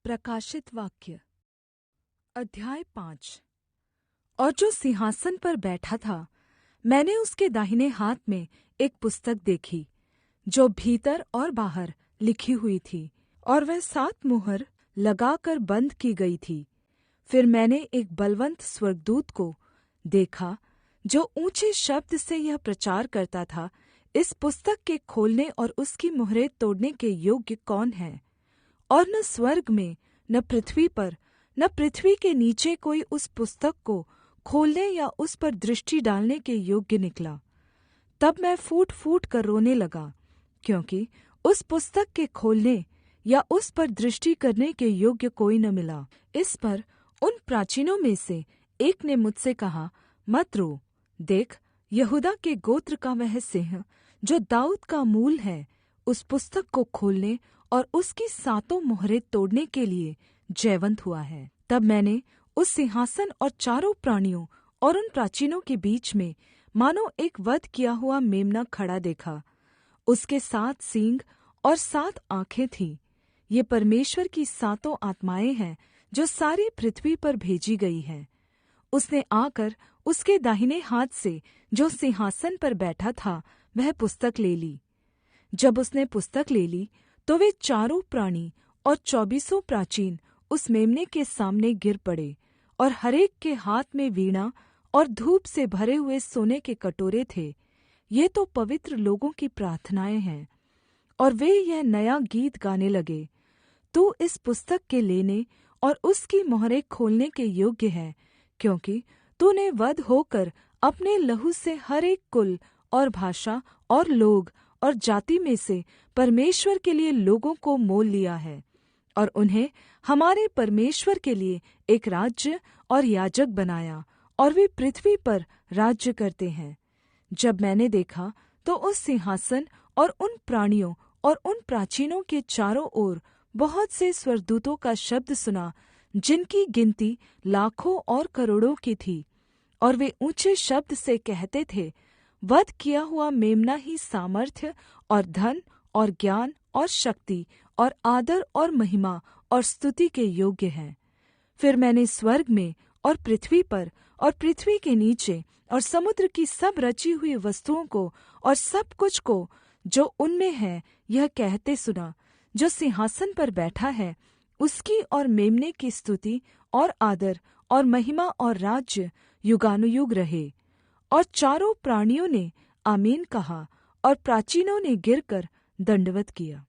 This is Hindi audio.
प्रकाशित वाक्य अध्याय 5। और जो सिंहासन पर बैठा था, मैंने उसके दाहिने हाथ में एक पुस्तक देखी, जो भीतर और बाहर लिखी हुई थी, और वह 7 मुहर लगाकर बंद की गई थी। फिर मैंने एक बलवन्त स्वर्गदूत को देखा, जो ऊँचे शब्द से यह प्रचार करता था, इस पुस्तक के खोलने और उसकी मुहरें तोड़ने के योग्य कौन है? और न स्वर्ग में, न पृथ्वी पर, न पृथ्वी के नीचे कोई उस पुस्तक को खोलने या उस पर दृष्टि डालने के योग्य निकला। तब मैं फूट फूट कर रोने लगा, क्योंकि उस पुस्तक के खोलने या उस पर दृष्टि करने के योग्य कोई न मिला। इस पर उन प्राचीनों में से एक ने मुझसे कहा, मत रो। देख, यहूदा के गोत्र का वह सिंह, जो दाऊद का मूल है, उस पुस्तक को खोलने और उसकी 7 मुहरें तोड़ने के लिए जयवन्त हुआ है। तब मैंने उस सिंहासन और चारों प्राणियों और उन प्राचीनों के बीच में मानो एक वध किया हुआ मेम्ना खड़ा देखा। उसके 7 सींग और 7 आँखें थीं। ये परमेश्वर की 7 आत्माएँ हैं, जो सारी पृथ्वी पर भेजी गई हैं। उसने आकर उसके दाहिने हाथ से, जो सिंहासन पर बैठा था, वह पुस्तक ले ली। जब उसने पुस्तक ले ली, तो वे चारों प्राणी और 24 प्राचीन उस मेम्ने के सामने गिर पड़े, और हरेक के हाथ में वीणा और धूप से भरे हुए सोने के कटोरे थे। ये तो पवित्र लोगों की प्रार्थनाएँ हैं। और वे यह नया गीत गाने लगे, तू इस पुस्तक के लेने और उसकी मुहरें खोलने के योग्य है, क्योंकि तूने वध होकर अपने लहू से हर एक कुल और भाषा और लोग और जाति में से परमेश्वर के लिए लोगों को मोल लिया है, और उन्हें हमारे परमेश्वर के लिए एक राज्य और याजक बनाया, और वे पृथ्वी पर राज्य करते हैं। जब मैंने देखा, तो उस सिंहासन और उन प्राणियों और उन प्राचीनों के चारों ओर बहुत से स्वर्गदूतों का शब्द सुना, जिनकी गिनती लाखों और करोड़ों की थी। और वे ऊँचे शब्द से कहते थे, वध किया हुआ मेम्ना ही सामर्थ्य और धन और ज्ञान और शक्ति और आदर और महिमा और स्तुति के योग्य है। फिर मैंने स्वर्ग में और पृथ्वी पर और पृथ्वी के नीचे और समुद्र की सब रची हुई वस्तुओं को और सब कुछ को जो उनमें है, यह कहते सुना, जो सिंहासन पर बैठा है, उसकी और मेम्ने की स्तुति और आदर और महिमा और राज्य युगानुयुग रहे। और चारों प्राणियों ने आमीन कहा, और प्राचीनों ने गिरकर दंडवत् किया।